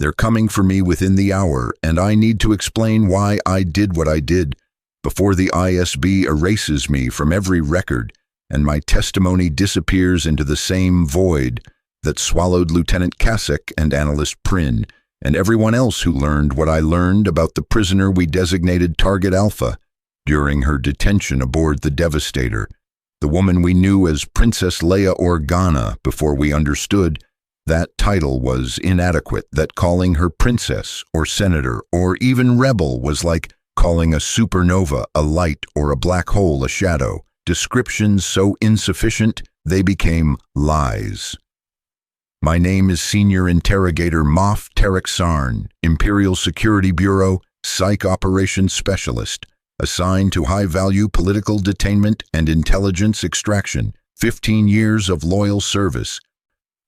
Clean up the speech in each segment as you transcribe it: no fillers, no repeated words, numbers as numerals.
They're coming for me within the hour, and I need to explain why I did what I did before the ISB erases me from every record and my testimony disappears into the same void that swallowed Lieutenant Kasich and Analyst Prin and everyone else who learned what I learned about the prisoner we designated Target Alpha during her detention aboard the Devastator, the woman we knew as Princess Leia Organa before we understood that title was inadequate, that calling her princess or senator or even rebel was like calling a supernova a light or a black hole a shadow, descriptions so insufficient they became lies. My name is Senior Interrogator Moff Tarek Sarn, Imperial Security Bureau, Psych Operations Specialist, assigned to high-value political detainment and intelligence extraction, 15 years of loyal service,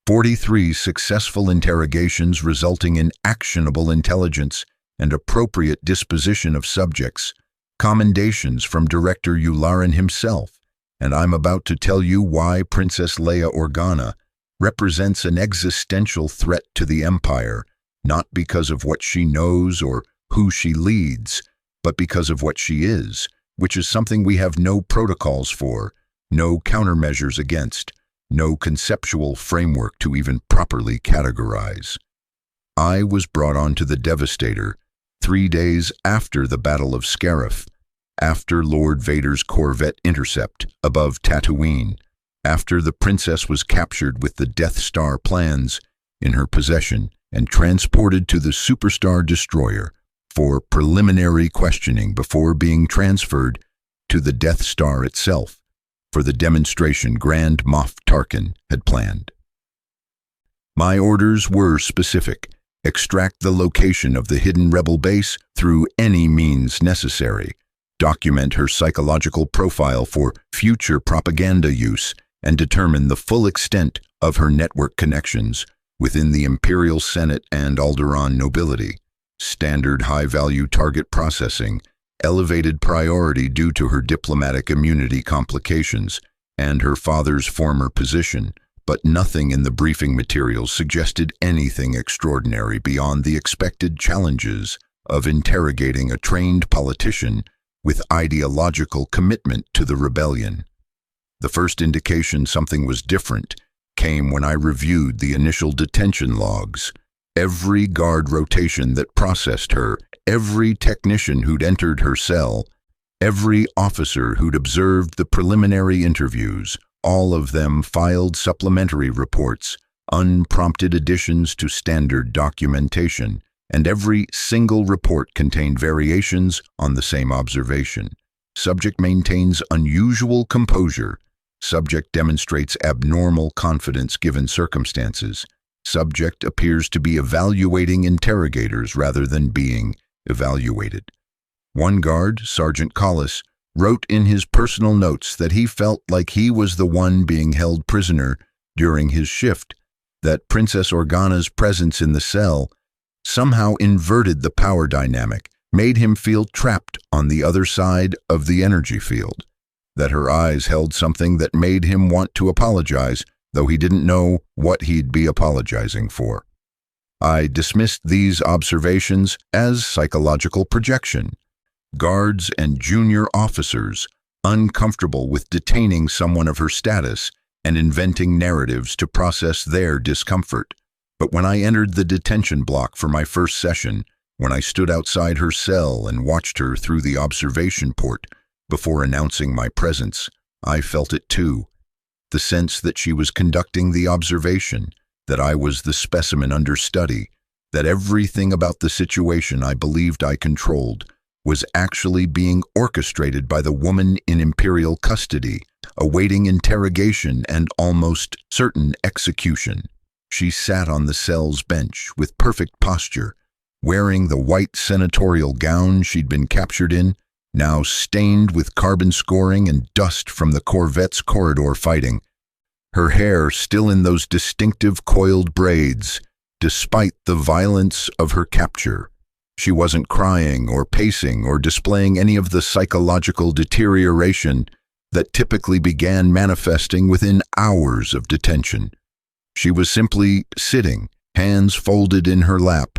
43 successful interrogations resulting in actionable intelligence and appropriate disposition of subjects, commendations from Director Yularen himself, and I'm about to tell you why Princess Leia Organa represents an existential threat to the Empire, not because of what she knows or who she leads, but because of what she is, which is something we have no protocols for, no countermeasures against, no conceptual framework to even properly categorize. I was brought onto the Devastator 3 days after the Battle of Scarif, after Lord Vader's Corvette intercept above Tatooine, after the princess was captured with the Death Star plans in her possession and transported to the Superstar Destroyer for preliminary questioning before being transferred to the Death Star itself for the demonstration Grand Moff Tarkin had planned. My orders were specific: extract the location of the hidden rebel base through any means necessary, document her psychological profile for future propaganda use, and determine the full extent of her network connections within the Imperial Senate and Alderaan nobility. Standard high-value target processing, elevated priority due to her diplomatic immunity complications and her father's former position, but nothing in the briefing materials suggested anything extraordinary beyond the expected challenges of interrogating a trained politician with ideological commitment to the rebellion. The first indication something was different came when I reviewed the initial detention logs. Every guard rotation that processed her, every technician who'd entered her cell, every officer who'd observed the preliminary interviews, all of them filed supplementary reports, unprompted additions to standard documentation, and every single report contained variations on the same observation. Subject maintains unusual composure. Subject demonstrates abnormal confidence given circumstances. Subject appears to be evaluating interrogators rather than being evaluated. One guard, Sergeant Collis, wrote in his personal notes that he felt like he was the one being held prisoner during his shift, that Princess Organa's presence in the cell somehow inverted the power dynamic, made him feel trapped on the other side of the energy field, that her eyes held something that made him want to apologize, though he didn't know what he'd be apologizing for. I dismissed these observations as psychological projection. Guards and junior officers, uncomfortable with detaining someone of her status and inventing narratives to process their discomfort. But when I entered the detention block for my first session, when I stood outside her cell and watched her through the observation port before announcing my presence, I felt it too. The sense that she was conducting the observation, that I was the specimen under study, that everything about the situation I believed I controlled was actually being orchestrated by the woman in Imperial custody, awaiting interrogation and almost certain execution. She sat on the cell's bench with perfect posture, wearing the white senatorial gown she'd been captured in, now stained with carbon scoring and dust from the Corvette's corridor fighting. Her hair still in those distinctive coiled braids, despite the violence of her capture. She wasn't crying or pacing or displaying any of the psychological deterioration that typically began manifesting within hours of detention. She was simply sitting, hands folded in her lap,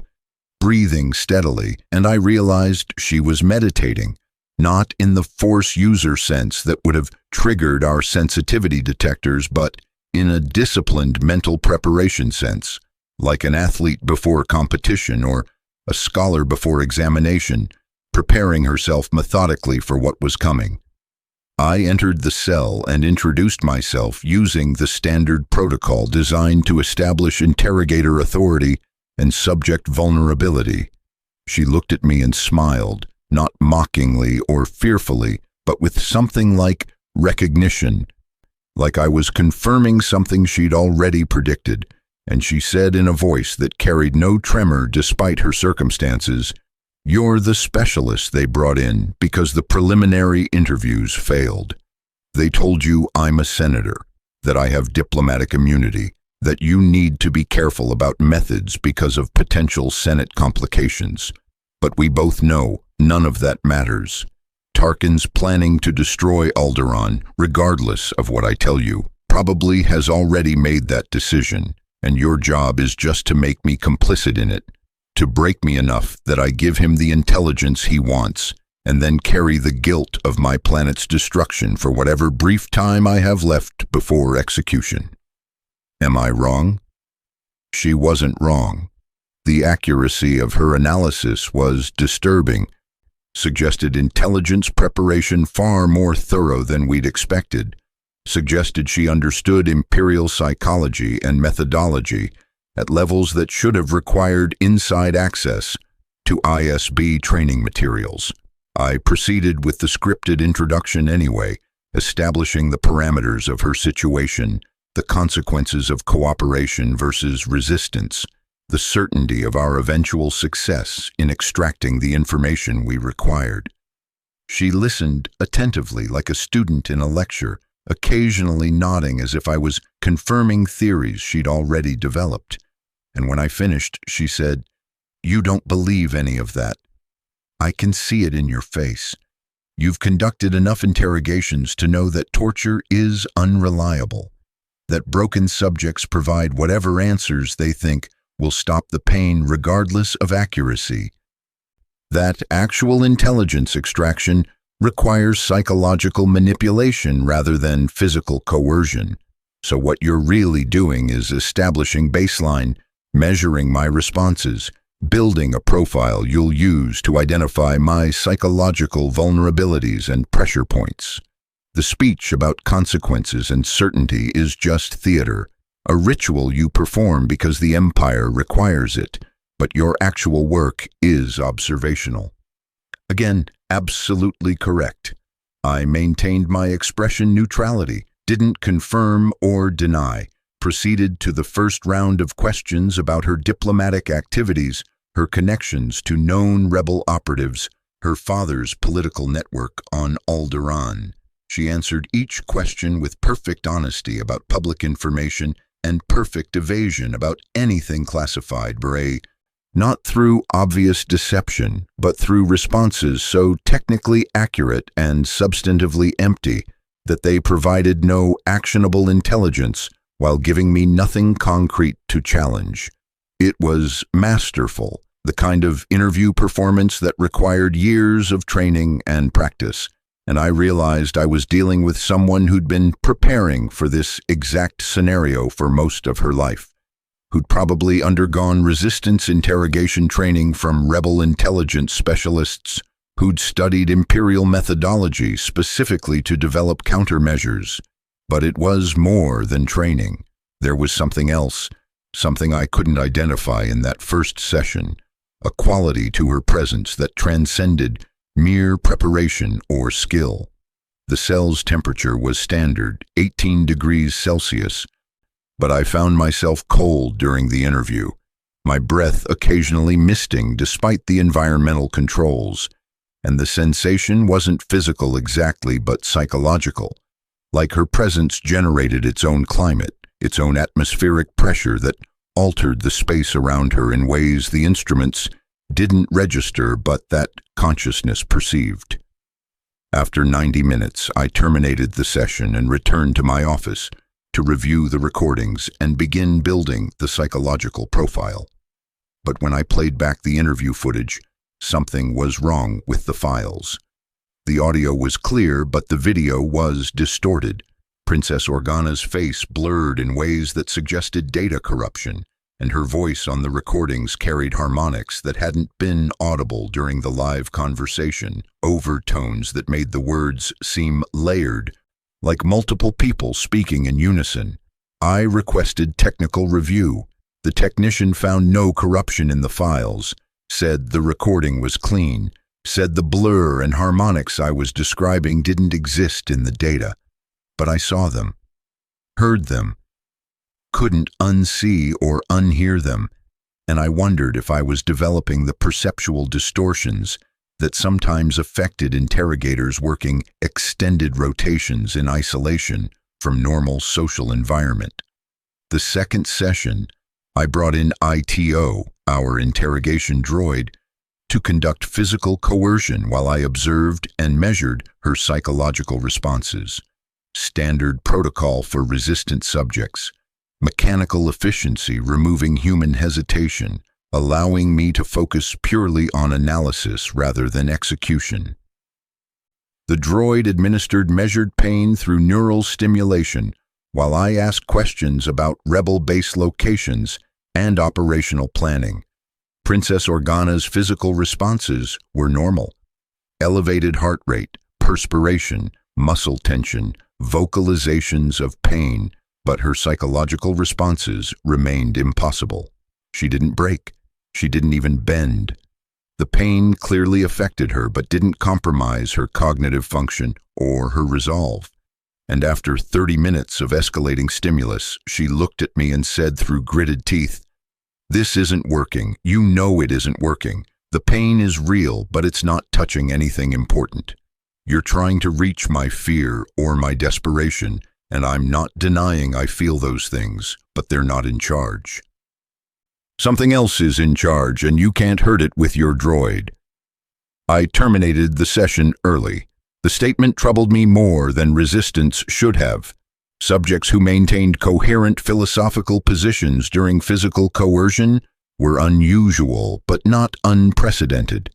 breathing steadily, and I realized she was meditating, not in the force user sense that would have triggered our sensitivity detectors, but in a disciplined mental preparation sense, like an athlete before competition or a scholar before examination, preparing herself methodically for what was coming. I entered the cell and introduced myself using the standard protocol designed to establish interrogator authority and subject vulnerability. She looked at me and smiled, not mockingly or fearfully, but with something like recognition, like I was confirming something she'd already predicted, and she said in a voice that carried no tremor despite her circumstances, "You're the specialist they brought in because the preliminary interviews failed. They told you I'm a senator, that I have diplomatic immunity, that you need to be careful about methods because of potential Senate complications. But we both know none of that matters. Tarkin's planning to destroy Alderaan, regardless of what I tell you, probably has already made that decision, and your job is just to make me complicit in it, to break me enough that I give him the intelligence he wants, and then carry the guilt of my planet's destruction for whatever brief time I have left before execution. Am I wrong?" She wasn't wrong. The accuracy of her analysis was disturbing, suggested intelligence preparation far more thorough than we'd expected, suggested she understood imperial psychology and methodology at levels that should have required inside access to ISB training materials. I proceeded with the scripted introduction anyway, establishing the parameters of her situation, the consequences of cooperation versus resistance, the certainty of our eventual success in extracting the information we required. She listened attentively like a student in a lecture, occasionally nodding as if I was confirming theories she'd already developed. And when I finished, she said, "You don't believe any of that. I can see it in your face. You've conducted enough interrogations to know that torture is unreliable, that broken subjects provide whatever answers they think will stop the pain regardless of accuracy. That actual intelligence extraction requires psychological manipulation rather than physical coercion. So what you're really doing is establishing baseline, measuring my responses, building a profile you'll use to identify my psychological vulnerabilities and pressure points. The speech about consequences and certainty is just theater, a ritual you perform because the Empire requires it, but your actual work is observational." Again, absolutely correct. I maintained my expression neutrality, didn't confirm or deny, proceeded to the first round of questions about her diplomatic activities, her connections to known rebel operatives, her father's political network on Alderaan. She answered each question with perfect honesty about public information and perfect evasion about anything classified, not through obvious deception, but through responses so technically accurate and substantively empty that they provided no actionable intelligence while giving me nothing concrete to challenge. It was masterful, the kind of interview performance that required years of training and practice, and I realized I was dealing with someone who'd been preparing for this exact scenario for most of her life, who'd probably undergone resistance interrogation training from rebel intelligence specialists, who'd studied imperial methodology specifically to develop countermeasures. But it was more than training. There was something else, something I couldn't identify in that first session, a quality to her presence that transcended mere preparation or skill. The cell's temperature was standard, 18 degrees Celsius, but I found myself cold during the interview, my breath occasionally misting despite the environmental controls, and the sensation wasn't physical exactly but psychological, like her presence generated its own climate, its own atmospheric pressure that altered the space around her in ways the instruments didn't register but that consciousness perceived. After 90 minutes, I terminated the session and returned to my office to review the recordings and begin building the psychological profile. But when I played back the interview footage, something was wrong with the files. The audio was clear, but the video was distorted. Princess Organa's face blurred in ways that suggested data corruption, and her voice on the recordings carried harmonics that hadn't been audible during the live conversation, overtones that made the words seem layered, like multiple people speaking in unison. I requested technical review. The technician found no corruption in the files, said the recording was clean, said the blur and harmonics I was describing didn't exist in the data. But I saw them, heard them, couldn't unsee or unhear them, and I wondered if I was developing the perceptual distortions that sometimes affected interrogators working extended rotations in isolation from normal social environment. The second session, I brought in ITO, our interrogation droid, to conduct physical coercion while I observed and measured her psychological responses. Standard protocol for resistant subjects, mechanical efficiency removing human hesitation, allowing me to focus purely on analysis rather than execution. The droid administered measured pain through neural stimulation, while I asked questions about rebel base locations and operational planning. Princess Organa's physical responses were normal. Elevated heart rate, perspiration, muscle tension, vocalizations of pain, but her psychological responses remained impossible. She didn't break. She didn't even bend. The pain clearly affected her, but didn't compromise her cognitive function or her resolve. And after 30 minutes of escalating stimulus, she looked at me and said through gritted teeth, "This isn't working. You know it isn't working. The pain is real, but it's not touching anything important. You're trying to reach my fear or my desperation, and I'm not denying I feel those things, but they're not in charge. Something else is in charge, and you can't hurt it with your droid." I terminated the session early. The statement troubled me more than resistance should have. Subjects who maintained coherent philosophical positions during physical coercion were unusual, but not unprecedented.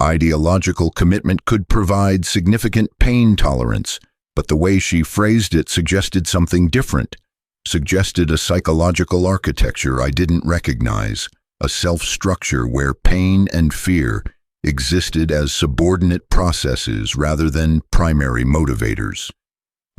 Ideological commitment could provide significant pain tolerance, but the way she phrased it suggested something different, suggested a psychological architecture I didn't recognize, a self-structure where pain and fear existed as subordinate processes rather than primary motivators.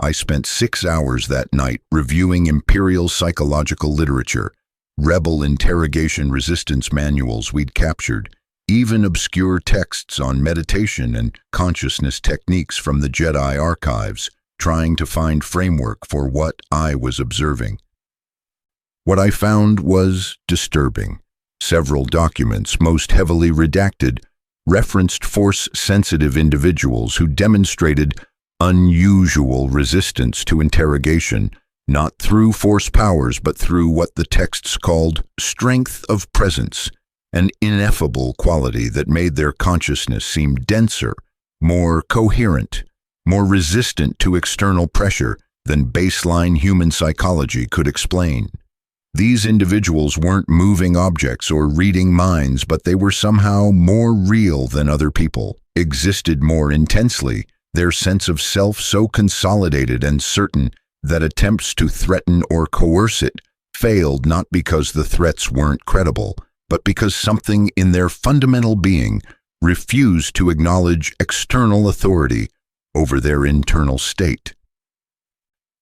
I spent 6 hours that night reviewing imperial psychological literature, rebel interrogation resistance manuals we'd captured, even obscure texts on meditation and consciousness techniques from the Jedi archives, trying to find framework for what I was observing. What I found was disturbing. Several documents, most heavily redacted, referenced Force-sensitive individuals who demonstrated unusual resistance to interrogation, not through Force powers but through what the texts called strength of presence, an ineffable quality that made their consciousness seem denser, more coherent, more resistant to external pressure than baseline human psychology could explain. These individuals weren't moving objects or reading minds, but they were somehow more real than other people, existed more intensely, their sense of self so consolidated and certain that attempts to threaten or coerce it failed not because the threats weren't credible, but because something in their fundamental being refused to acknowledge external authority over their internal state.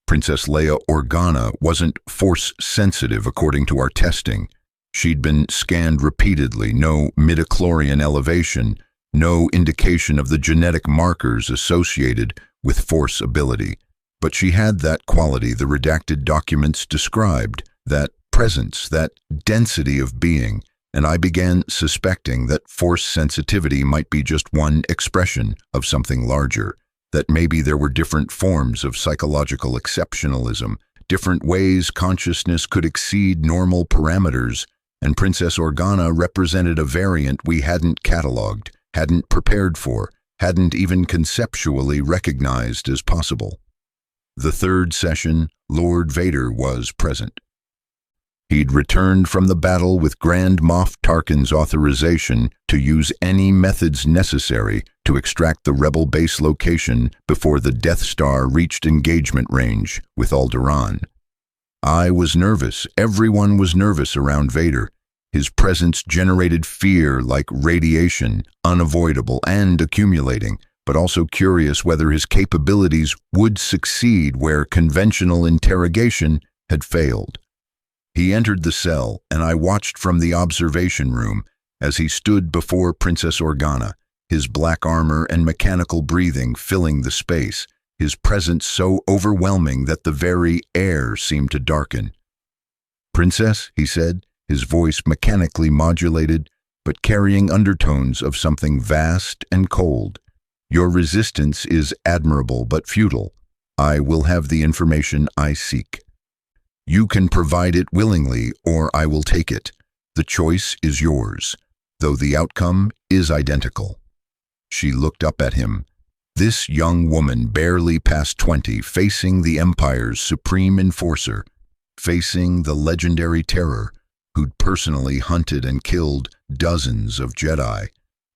Princess Leia Organa wasn't Force-sensitive according to our testing. She'd been scanned repeatedly, no midichlorian elevation, no indication of the genetic markers associated with Force ability. But she had that quality the redacted documents described, that presence, that density of being, and I began suspecting that Force sensitivity might be just one expression of something larger, that maybe there were different forms of psychological exceptionalism, different ways consciousness could exceed normal parameters, and Princess Organa represented a variant we hadn't cataloged, hadn't prepared for, hadn't even conceptually recognized as possible. The third session, Lord Vader was present. He'd returned from the battle with Grand Moff Tarkin's authorization to use any methods necessary to extract the rebel base location before the Death Star reached engagement range with Alderaan. I was nervous. Everyone was nervous around Vader. His presence generated fear like radiation, unavoidable and accumulating, but also curious whether his capabilities would succeed where conventional interrogation had failed. He entered the cell, and I watched from the observation room as he stood before Princess Organa, his black armor and mechanical breathing filling the space, his presence so overwhelming that the very air seemed to darken. "Princess," he said, his voice mechanically modulated, but carrying undertones of something vast and cold. "Your resistance is admirable but futile. I will have the information I seek. You can provide it willingly, or I will take it. The choice is yours, though the outcome is identical." She looked up at him. This young woman, barely past 20, facing the Empire's supreme enforcer, facing the legendary terror who'd personally hunted and killed dozens of Jedi,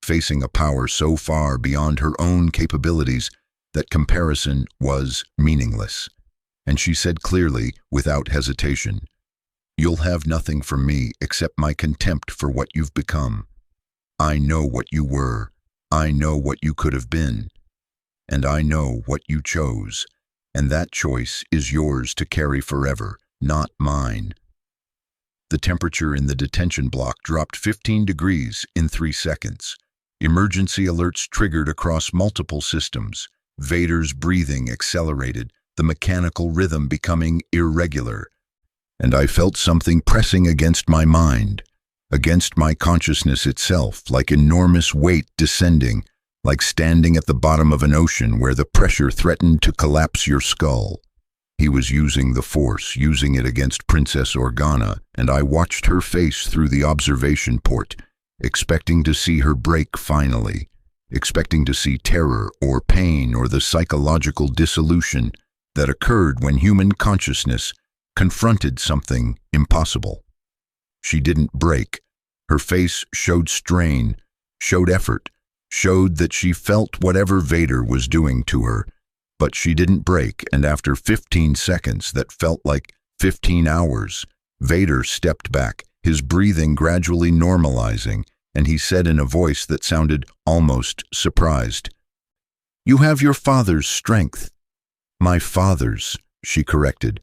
facing a power so far beyond her own capabilities that comparison was meaningless. And she said clearly, without hesitation, "You'll have nothing from me except my contempt for what you've become. I know what you were, I know what you could have been, and I know what you chose, and that choice is yours to carry forever, not mine." The temperature in the detention block dropped 15 degrees in 3 seconds. Emergency alerts triggered across multiple systems. Vader's breathing accelerated, the mechanical rhythm becoming irregular, and I felt something pressing against my mind, against my consciousness itself, like enormous weight descending, like standing at the bottom of an ocean where the pressure threatened to collapse your skull. He was using the Force, using it against Princess Organa, and I watched her face through the observation port, expecting to see her break finally, expecting to see terror or pain or the psychological dissolution that occurred when human consciousness confronted something impossible. She didn't break. Her face showed strain, showed effort, showed that she felt whatever Vader was doing to her, but she didn't break, and after 15 seconds that felt like 15 hours, Vader stepped back, his breathing gradually normalizing, and he said in a voice that sounded almost surprised, "You have your father's strength." "My father's," she corrected.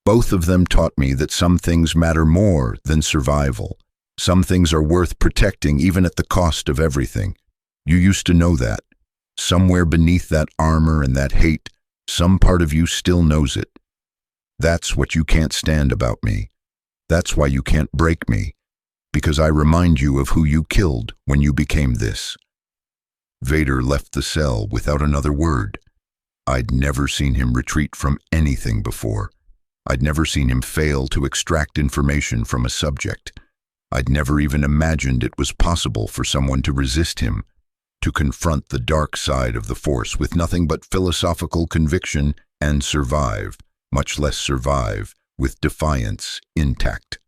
"Both of them taught me that some things matter more than survival. Some things are worth protecting even at the cost of everything. You used to know that. Somewhere beneath that armor and that hate, some part of you still knows it. That's what you can't stand about me. That's why you can't break me, because I remind you of who you killed when you became this." Vader left the cell without another word. I'd never seen him retreat from anything before. I'd never seen him fail to extract information from a subject. I'd never even imagined it was possible for someone to resist him, to confront the dark side of the Force with nothing but philosophical conviction and survive, much less survive, with defiance intact.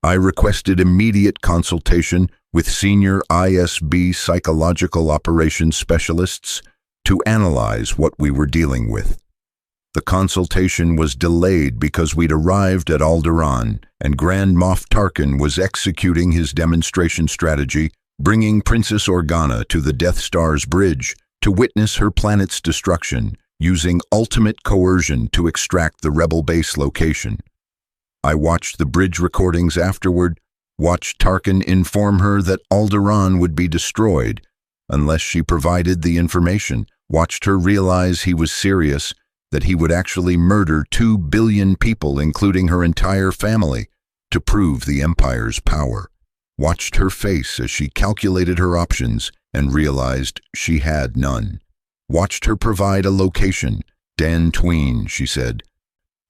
I requested immediate consultation with senior ISB psychological operations specialists to analyze what we were dealing with. The consultation was delayed because we'd arrived at Alderaan, and Grand Moff Tarkin was executing his demonstration strategy, bringing Princess Organa to the Death Star's bridge to witness her planet's destruction, using ultimate coercion to extract the rebel base location. I watched the bridge recordings afterward, watched Tarkin inform her that Alderaan would be destroyed unless she provided the information, watched her realize he was serious, that he would actually murder 2 billion people, including her entire family, to prove the Empire's power. Watched her face as she calculated her options and realized she had none. Watched her provide a location. "Dantooine," she said.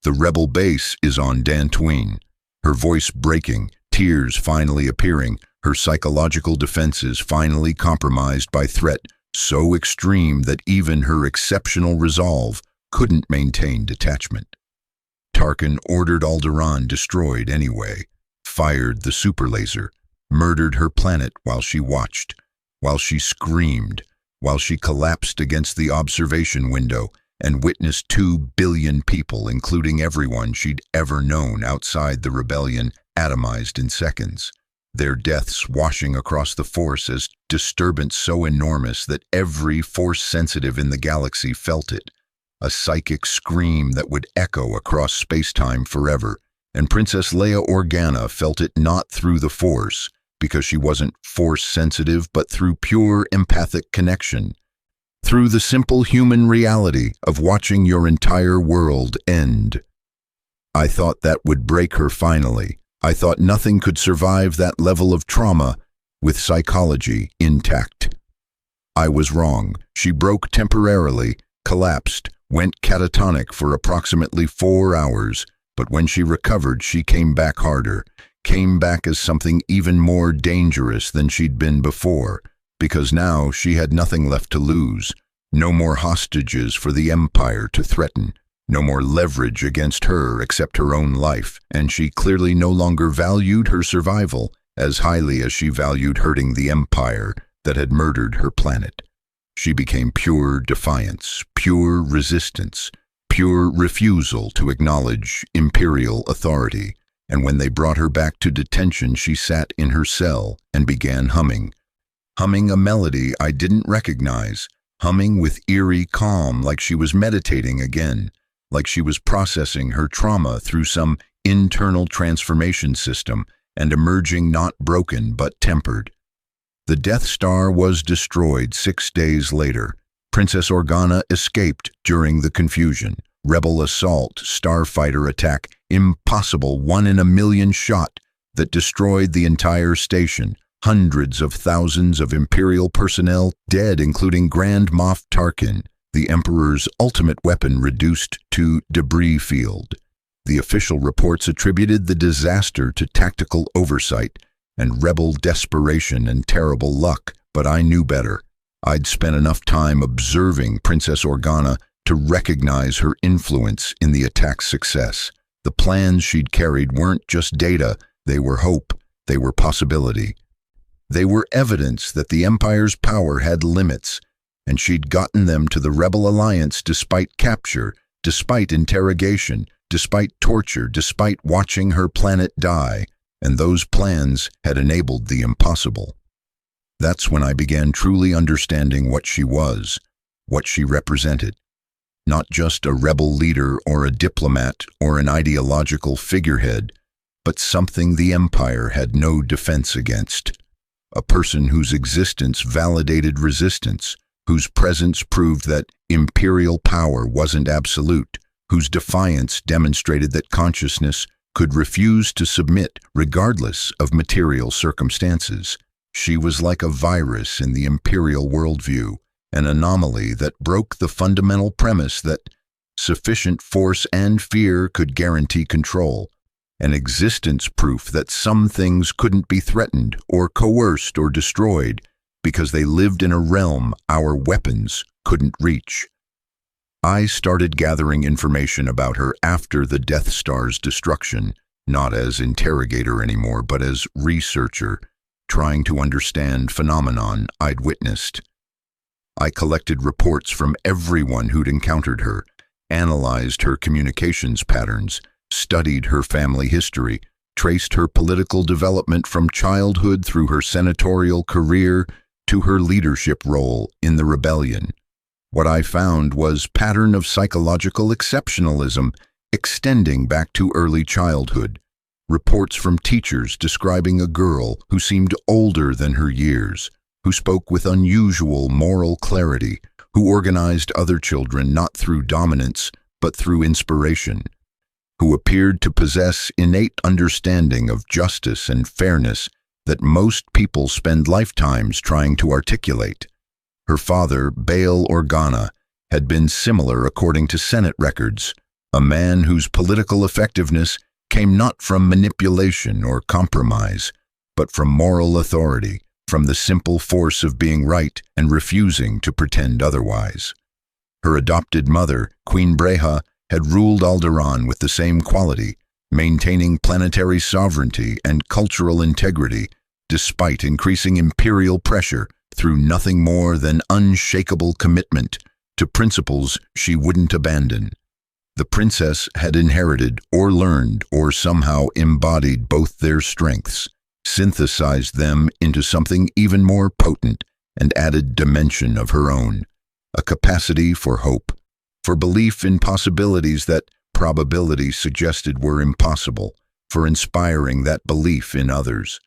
"The rebel base is on Dantooine." Her voice breaking, tears finally appearing, her psychological defenses finally compromised by threat so extreme that even her exceptional resolve couldn't maintain detachment. Tarkin ordered Alderaan destroyed anyway, fired the super laser, murdered her planet while she watched, while she screamed, while she collapsed against the observation window and witnessed 2 billion people, including everyone she'd ever known outside the rebellion, atomized in seconds, their deaths washing across the Force as disturbance so enormous that every Force-sensitive in the galaxy felt it, a psychic scream that would echo across space-time forever, and Princess Leia Organa felt it not through the Force, because she wasn't Force-sensitive, but through pure empathic connection, through the simple human reality of watching your entire world end. I thought that would break her finally. I thought nothing could survive that level of trauma with psychology intact. I was wrong. She broke temporarily, collapsed, went catatonic for approximately 4 hours, but when she recovered, she came back harder, came back as something even more dangerous than she'd been before, because now she had nothing left to lose, no more hostages for the Empire to threaten, no more leverage against her except her own life, and she clearly no longer valued her survival as highly as she valued hurting the Empire that had murdered her planet. She became pure defiance, pure resistance, pure refusal to acknowledge Imperial authority, and when they brought her back to detention, she sat in her cell and began humming a melody I didn't recognize, humming with eerie calm, like she was meditating again, like she was processing her trauma through some internal transformation system and emerging not broken but tempered. The Death Star was destroyed 6 days later. Princess Organa escaped during the confusion. Rebel assault, starfighter attack, impossible 1 in a million shot that destroyed the entire station. Hundreds of thousands of Imperial personnel dead, including Grand Moff Tarkin, the Emperor's ultimate weapon reduced to debris field. The official reports attributed the disaster to tactical oversight and Rebel desperation and terrible luck, but I knew better. I'd spent enough time observing Princess Organa to recognize her influence in the attack's success. The plans she'd carried weren't just data, they were hope, they were possibility. They were evidence that the Empire's power had limits, and she'd gotten them to the Rebel Alliance despite capture, despite interrogation, despite torture, despite watching her planet die, and those plans had enabled the impossible. That's when I began truly understanding what she was, what she represented. Not just a rebel leader or a diplomat or an ideological figurehead, but something the Empire had no defense against. A person whose existence validated resistance, whose presence proved that Imperial power wasn't absolute, whose defiance demonstrated that consciousness could refuse to submit regardless of material circumstances. She was like a virus in the Imperial worldview, an anomaly that broke the fundamental premise that sufficient force and fear could guarantee control, an existence proof that some things couldn't be threatened or coerced or destroyed because they lived in a realm our weapons couldn't reach. I started gathering information about her after the Death Star's destruction, not as interrogator anymore, but as researcher, trying to understand phenomenon I'd witnessed. I collected reports from everyone who'd encountered her, analyzed her communications patterns, studied her family history, traced her political development from childhood through her senatorial career to her leadership role in the rebellion. What I found was a pattern of psychological exceptionalism extending back to early childhood. Reports from teachers describing a girl who seemed older than her years, who spoke with unusual moral clarity, who organized other children not through dominance but through inspiration, who appeared to possess innate understanding of justice and fairness that most people spend lifetimes trying to articulate. Her father, Bail Organa, had been similar according to Senate records, a man whose political effectiveness came not from manipulation or compromise, but from moral authority, from the simple force of being right and refusing to pretend otherwise. Her adopted mother, Queen Breha, had ruled Alderaan with the same quality, maintaining planetary sovereignty and cultural integrity despite increasing imperial pressure through nothing more than unshakable commitment to principles she wouldn't abandon. The princess had inherited or learned or somehow embodied both their strengths, synthesized them into something even more potent, and added dimension of her own, a capacity for hope, for belief in possibilities that probability suggested were impossible, for inspiring that belief in others.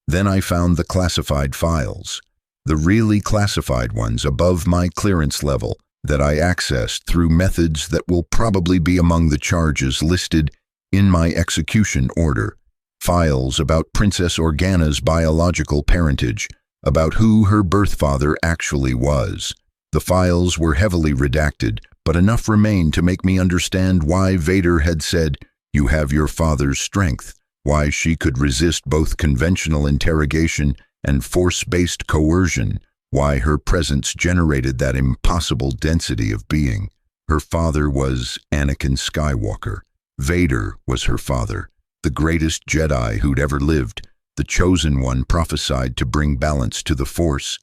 Then I found the classified files, the really classified ones above my clearance level that I accessed through methods that will probably be among the charges listed in my execution order. Files about Princess Organa's biological parentage, about who her birth father actually was. The files were heavily redacted, but enough remained to make me understand why Vader had said, "You have your father's strength," why she could resist both conventional interrogation and force-based coercion, why her presence generated that impossible density of being. Her father was Anakin Skywalker. Vader was her father, the greatest Jedi who'd ever lived, the chosen one prophesied to bring balance to the Force,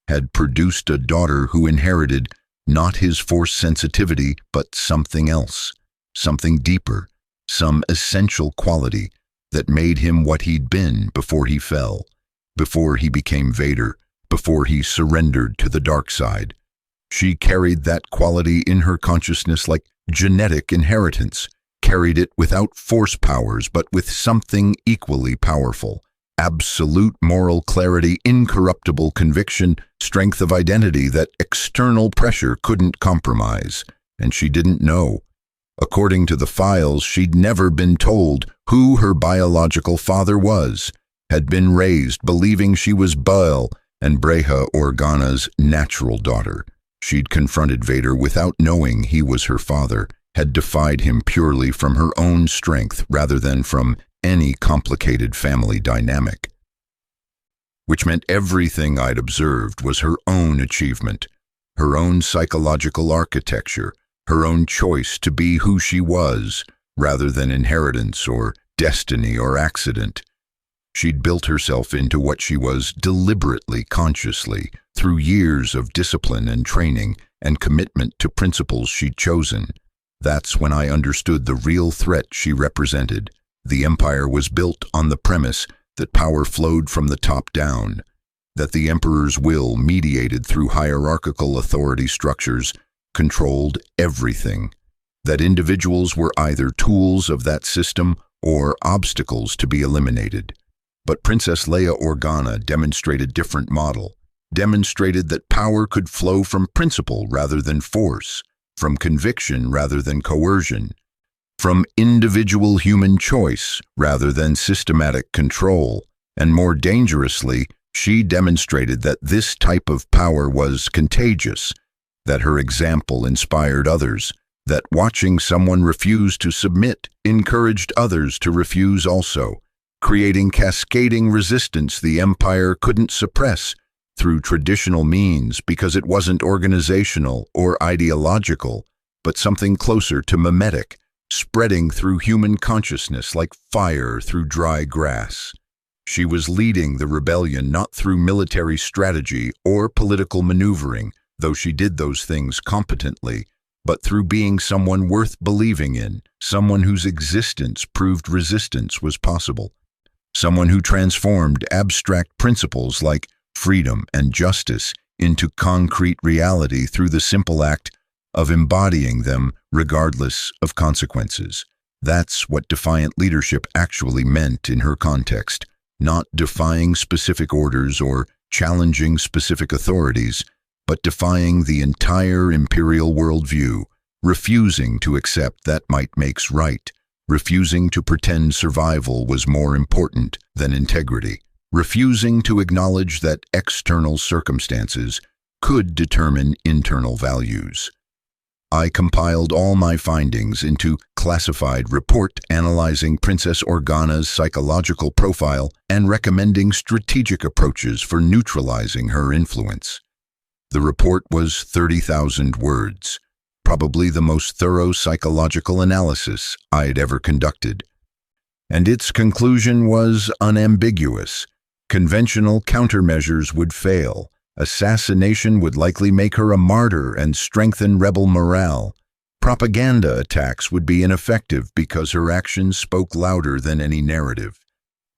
had produced a daughter who inherited not his Force sensitivity, but something else, something deeper, some essential quality that made him what he'd been before he fell, before he became Vader, before he surrendered to the dark side. She carried that quality in her consciousness like genetic inheritance, carried it without force powers, but with something equally powerful. Absolute moral clarity, incorruptible conviction, strength of identity that external pressure couldn't compromise. And she didn't know. According to the files, she'd never been told who her biological father was, had been raised believing she was Bail and Leia Organa's natural daughter. She'd confronted Vader without knowing he was her father, had defied him purely from her own strength rather than from any complicated family dynamic. Which meant everything I'd observed was her own achievement, her own psychological architecture, her own choice to be who she was, rather than inheritance or destiny or accident. She'd built herself into what she was deliberately, consciously, through years of discipline and training and commitment to principles she'd chosen. That's when I understood the real threat she represented. The Empire was built on the premise that power flowed from the top down, that the Emperor's will, mediated through hierarchical authority structures, controlled everything, that individuals were either tools of that system or obstacles to be eliminated. But Princess Leia Organa demonstrated a different model, demonstrated that power could flow from principle rather than force, from conviction rather than coercion, from individual human choice rather than systematic control, and more dangerously, she demonstrated that this type of power was contagious, that her example inspired others, that watching someone refuse to submit encouraged others to refuse also, creating cascading resistance the Empire couldn't suppress through traditional means because it wasn't organizational or ideological, but something closer to mimetic, spreading through human consciousness like fire through dry grass. She was leading the rebellion not through military strategy or political maneuvering, though she did those things competently, but through being someone worth believing in, someone whose existence proved resistance was possible, someone who transformed abstract principles like freedom and justice into concrete reality through the simple act of embodying them regardless of consequences. That's what defiant leadership actually meant in her context, not defying specific orders or challenging specific authorities, but defying the entire imperial worldview, refusing to accept that might makes right, refusing to pretend survival was more important than integrity, refusing to acknowledge that external circumstances could determine internal values. I compiled all my findings into classified report analyzing Princess Organa's psychological profile and recommending strategic approaches for neutralizing her influence. The report was 30,000 words, probably the most thorough psychological analysis I had ever conducted. And its conclusion was unambiguous. Conventional countermeasures would fail. Assassination would likely make her a martyr and strengthen rebel morale. Propaganda attacks would be ineffective because her actions spoke louder than any narrative.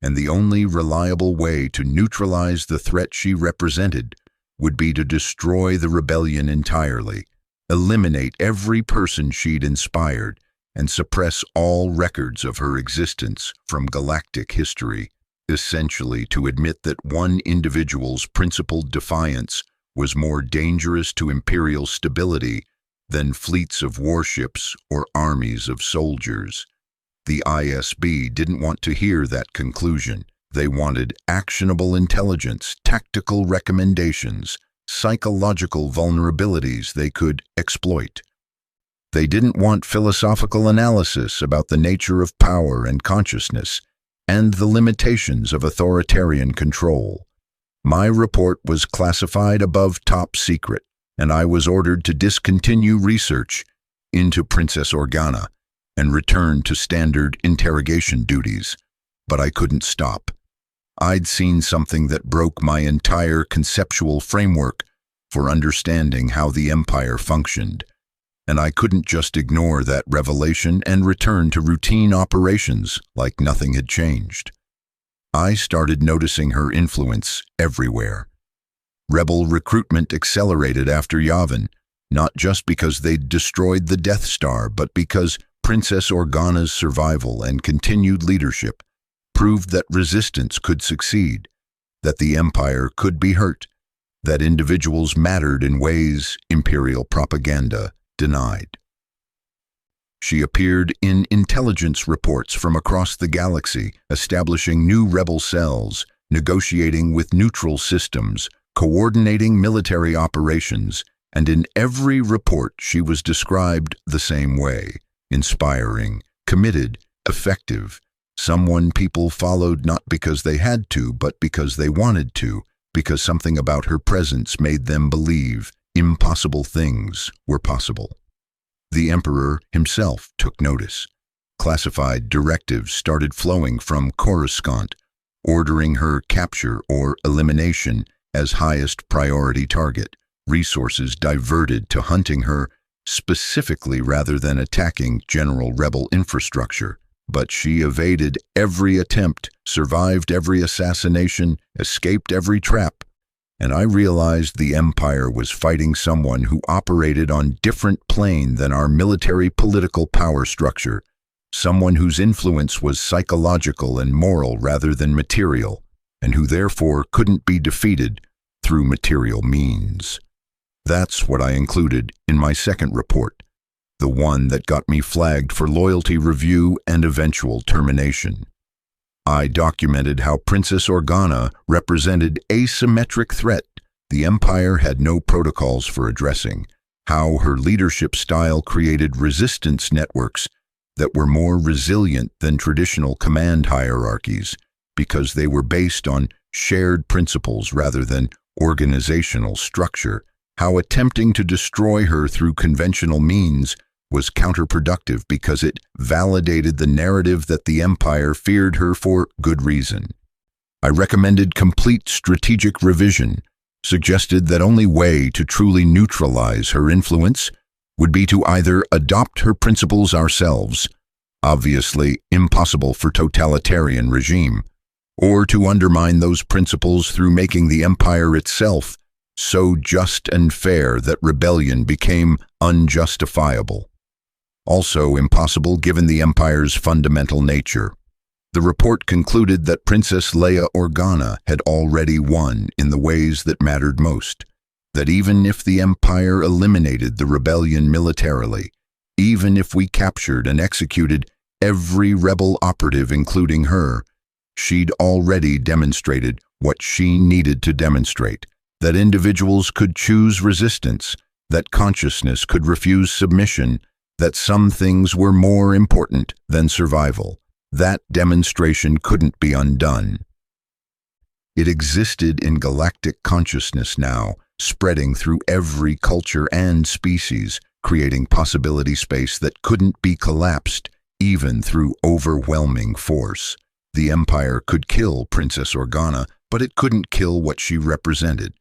And the only reliable way to neutralize the threat she represented would be to destroy the rebellion entirely, eliminate every person she'd inspired, and suppress all records of her existence from galactic history, essentially to admit that one individual's principled defiance was more dangerous to imperial stability than fleets of warships or armies of soldiers. The ISB didn't want to hear that conclusion. They wanted actionable intelligence, tactical recommendations, psychological vulnerabilities they could exploit. They didn't want philosophical analysis about the nature of power and consciousness and the limitations of authoritarian control. My report was classified above top secret, and I was ordered to discontinue research into Princess Organa and return to standard interrogation duties. But I couldn't stop. I'd seen something that broke my entire conceptual framework for understanding how the Empire functioned, and I couldn't just ignore that revelation and return to routine operations like nothing had changed. I started noticing her influence everywhere. Rebel recruitment accelerated after Yavin, not just because they'd destroyed the Death Star, but because Princess Organa's survival and continued leadership proved that resistance could succeed, that the Empire could be hurt, that individuals mattered in ways imperial propaganda denied. She appeared in intelligence reports from across the galaxy, establishing new rebel cells, negotiating with neutral systems, coordinating military operations, and in every report she was described the same way: inspiring, committed, effective, someone people followed not because they had to, but because they wanted to, because something about her presence made them believe impossible things were possible. The Emperor himself took notice. Classified directives started flowing from Coruscant, ordering her capture or elimination as highest priority target, resources diverted to hunting her specifically rather than attacking general rebel infrastructure. But she evaded every attempt, survived every assassination, escaped every trap, and I realized the Empire was fighting someone who operated on different plane than our military political power structure, someone whose influence was psychological and moral rather than material, and who therefore couldn't be defeated through material means. That's what I included in my second report, the one that got me flagged for loyalty review and eventual termination. I documented how Princess Organa represented asymmetric threat the Empire had no protocols for addressing, how her leadership style created resistance networks that were more resilient than traditional command hierarchies because they were based on shared principles rather than organizational structure, how attempting to destroy her through conventional means was counterproductive because it validated the narrative that the Empire feared her for good reason. I recommended complete strategic revision, suggested that only way to truly neutralize her influence would be to either adopt her principles ourselves, obviously impossible for totalitarian regime, or to undermine those principles through making the Empire itself so just and fair that rebellion became unjustifiable. Also impossible given the Empire's fundamental nature. The report concluded that Princess Leia Organa had already won in the ways that mattered most, that even if the Empire eliminated the rebellion militarily, even if we captured and executed every rebel operative including her, she'd already demonstrated what she needed to demonstrate, that individuals could choose resistance, that consciousness could refuse submission, that some things were more important than survival. That demonstration couldn't be undone. It existed in galactic consciousness now, spreading through every culture and species, creating possibility space that couldn't be collapsed even through overwhelming force. The Empire could kill Princess Organa, but it couldn't kill what she represented,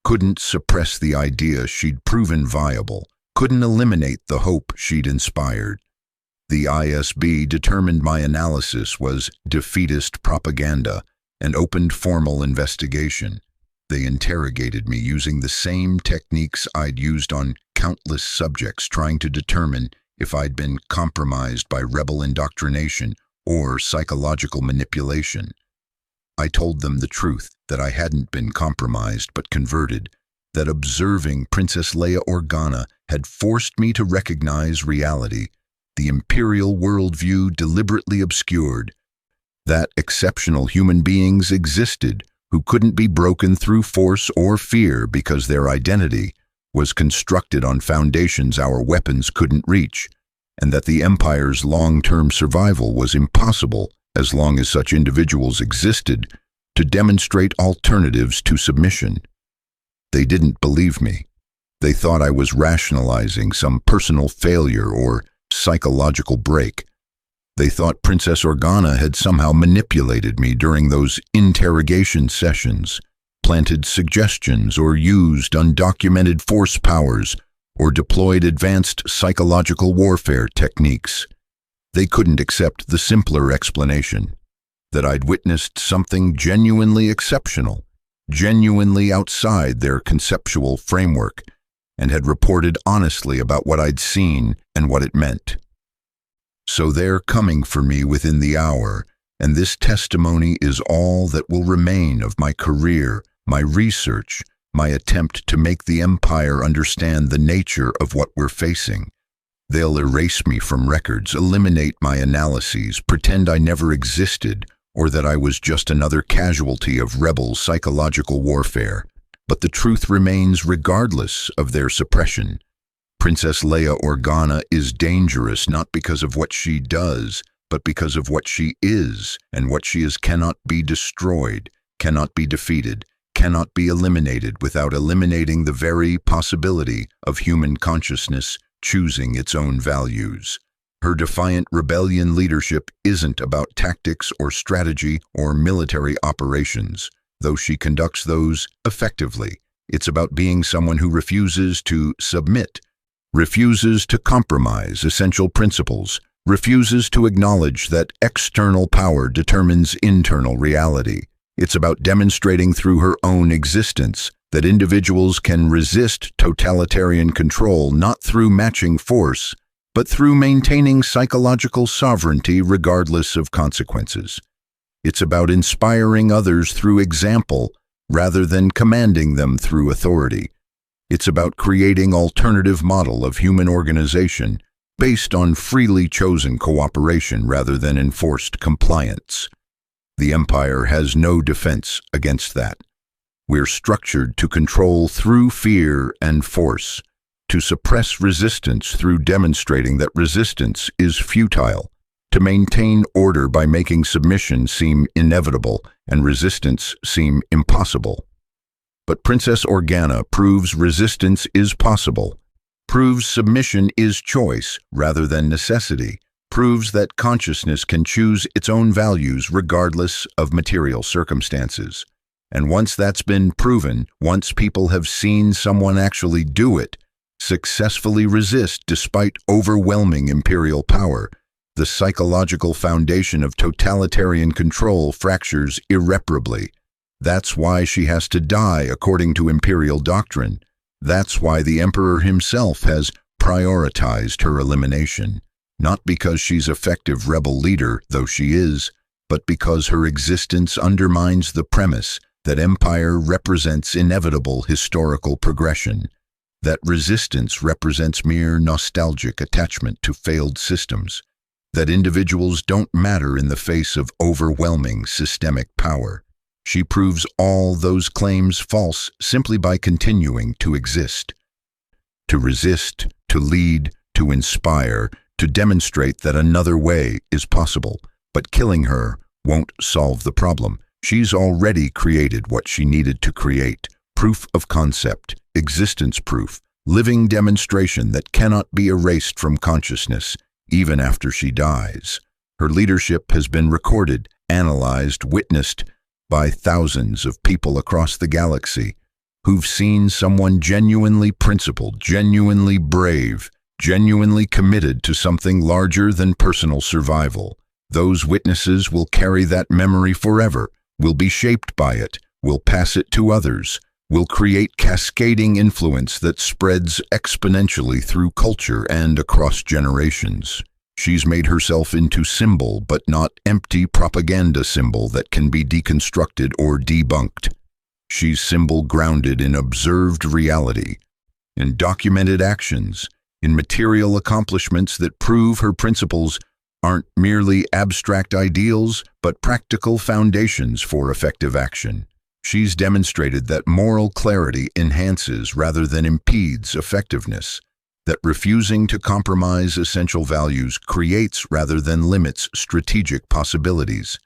couldn't suppress the idea she'd proven viable, couldn't eliminate the hope she'd inspired. The ISB determined my analysis was defeatist propaganda and opened formal investigation. They interrogated me using the same techniques I'd used on countless subjects, trying to determine if I'd been compromised by rebel indoctrination or psychological manipulation. I told them the truth, that I hadn't been compromised but converted, that observing Princess Leia Organa had forced me to recognize reality, the imperial worldview deliberately obscured, that exceptional human beings existed who couldn't be broken through force or fear because their identity was constructed on foundations our weapons couldn't reach, and that the Empire's long-term survival was impossible as long as such individuals existed to demonstrate alternatives to submission. They didn't believe me. They thought I was rationalizing some personal failure or psychological break. They thought Princess Organa had somehow manipulated me during those interrogation sessions, planted suggestions or used undocumented force powers or deployed advanced psychological warfare techniques. They couldn't accept the simpler explanation, that I'd witnessed something genuinely exceptional, genuinely outside their conceptual framework, and had reported honestly about what I'd seen and what it meant. So they're coming for me within the hour, and this testimony is all that will remain of my career, my research, my attempt to make the Empire understand the nature of what we're facing. They'll erase me from records, eliminate my analyses, pretend I never existed, or that I was just another casualty of rebel psychological warfare. But the truth remains regardless of their suppression. Princess Leia Organa is dangerous not because of what she does, but because of what she is, and what she is cannot be destroyed, cannot be defeated, cannot be eliminated without eliminating the very possibility of human consciousness choosing its own values. Her defiant rebellion leadership isn't about tactics or strategy or military operations, though she conducts those effectively. It's about being someone who refuses to submit, refuses to compromise essential principles, refuses to acknowledge that external power determines internal reality. It's about demonstrating through her own existence that individuals can resist totalitarian control not through matching force, but through maintaining psychological sovereignty regardless of consequences. It's about inspiring others through example rather than commanding them through authority. It's about creating an alternative model of human organization based on freely chosen cooperation rather than enforced compliance. The Empire has no defense against that. We're structured to control through fear and force, to suppress resistance through demonstrating that resistance is futile, to maintain order by making submission seem inevitable and resistance seem impossible. But Princess Organa proves resistance is possible, proves submission is choice rather than necessity, proves that consciousness can choose its own values regardless of material circumstances. And once that's been proven, once people have seen someone actually do it, successfully resist despite overwhelming imperial power, the psychological foundation of totalitarian control fractures irreparably. That's why she has to die according to imperial doctrine. That's why the emperor himself has prioritized her elimination. Not because she's effective rebel leader, though she is, but because her existence undermines the premise that empire represents inevitable historical progression, that resistance represents mere nostalgic attachment to failed systems, that individuals don't matter in the face of overwhelming systemic power. She proves all those claims false simply by continuing to exist. To resist, to lead, to inspire, to demonstrate that another way is possible, but killing her won't solve the problem. She's already created what she needed to create. Proof of concept, existence proof, living demonstration that cannot be erased from consciousness, even after she dies. Her leadership has been recorded, analyzed, witnessed by thousands of people across the galaxy who've seen someone genuinely principled, genuinely brave, genuinely committed to something larger than personal survival. Those witnesses will carry that memory forever, will be shaped by it, will pass it to others, will create cascading influence that spreads exponentially through culture and across generations. She's made herself into symbol, but not empty propaganda symbol that can be deconstructed or debunked. She's symbol grounded in observed reality, in documented actions, in material accomplishments that prove her principles aren't merely abstract ideals, but practical foundations for effective action. She's demonstrated that moral clarity enhances rather than impedes effectiveness, that refusing to compromise essential values creates rather than limits strategic possibilities,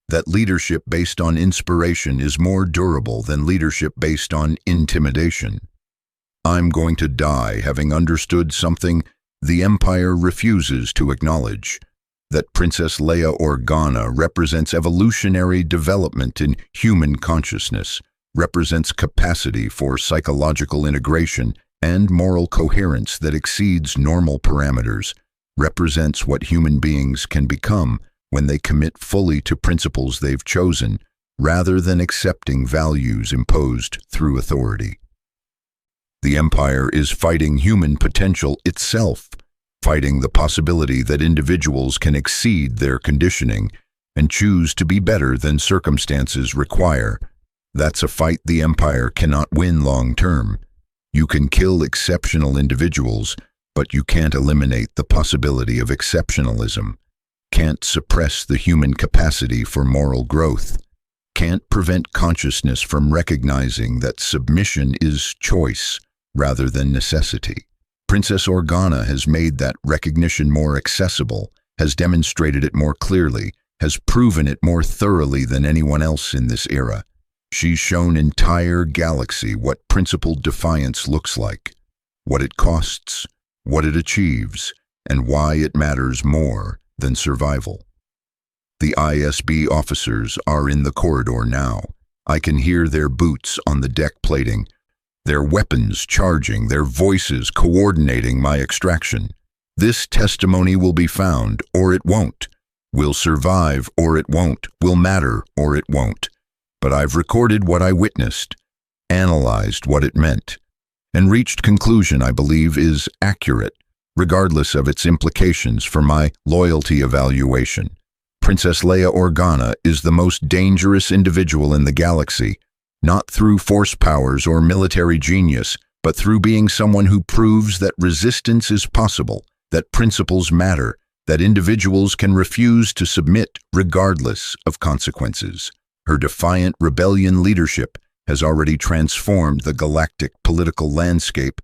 that leadership based on inspiration is more durable than leadership based on intimidation. I'm going to die having understood something the Empire refuses to acknowledge, that Princess Leia Organa represents evolutionary development in human consciousness, represents capacity for psychological integration and moral coherence that exceeds normal parameters, represents what human beings can become when they commit fully to principles they've chosen, rather than accepting values imposed through authority. The Empire is fighting human potential itself, fighting the possibility that individuals can exceed their conditioning and choose to be better than circumstances require. That's a fight the Empire cannot win long term. You can kill exceptional individuals, but you can't eliminate the possibility of exceptionalism, can't suppress the human capacity for moral growth, can't prevent consciousness from recognizing that submission is choice rather than necessity. Princess Organa has made that recognition more accessible, has demonstrated it more clearly, has proven it more thoroughly than anyone else in this era. She's shown entire galaxy what principled defiance looks like, what it costs, what it achieves, and why it matters more than survival. The ISB officers are in the corridor now. I can hear their boots on the deck plating, their weapons charging, their voices coordinating my extraction. This testimony will be found, or it won't. Will survive, or it won't. Will matter, or it won't. But I've recorded what I witnessed, analyzed what it meant, and reached conclusion I believe is accurate, regardless of its implications for my loyalty evaluation. Princess Leia Organa is the most dangerous individual in the galaxy, not through force powers or military genius, but through being someone who proves that resistance is possible, that principles matter, that individuals can refuse to submit regardless of consequences. Her defiant rebellion leadership has already transformed the galactic political landscape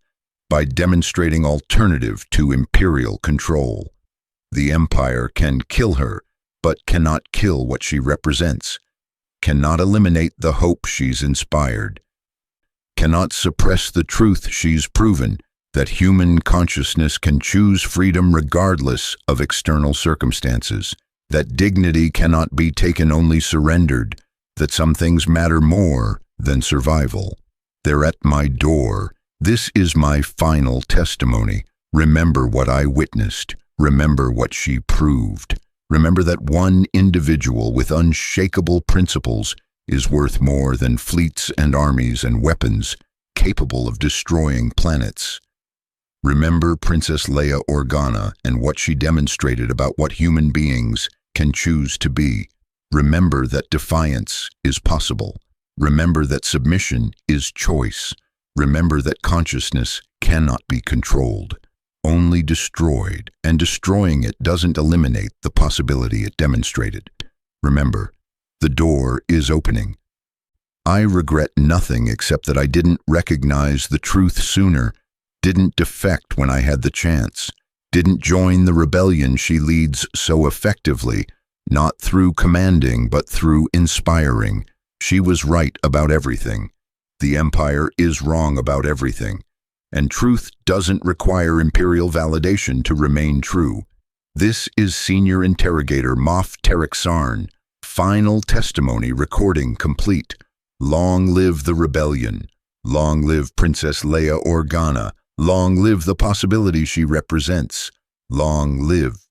by demonstrating alternative to imperial control. The Empire can kill her, but cannot kill what she represents, cannot eliminate the hope she's inspired, cannot suppress the truth she's proven, that human consciousness can choose freedom regardless of external circumstances, that dignity cannot be taken, only surrendered, that some things matter more than survival. They're at my door. This is my final testimony. Remember what I witnessed. Remember what she proved. Remember that one individual with unshakable principles is worth more than fleets and armies and weapons capable of destroying planets. Remember Princess Leia Organa and what she demonstrated about what human beings can choose to be. Remember that defiance is possible. Remember that submission is choice. Remember that consciousness cannot be controlled, only destroyed, and destroying it doesn't eliminate the possibility it demonstrated. Remember, the door is opening. I regret nothing except that I didn't recognize the truth sooner, didn't defect when I had the chance, didn't join the rebellion she leads so effectively, not through commanding but through inspiring. She was right about everything. The Empire is wrong about everything. and truth doesn't require Imperial validation to remain true. This is Senior Interrogator Moff Tarek Sarn. Final testimony recording complete. Long live the rebellion. Long live Princess Leia Organa. Long live the possibility she represents. Long live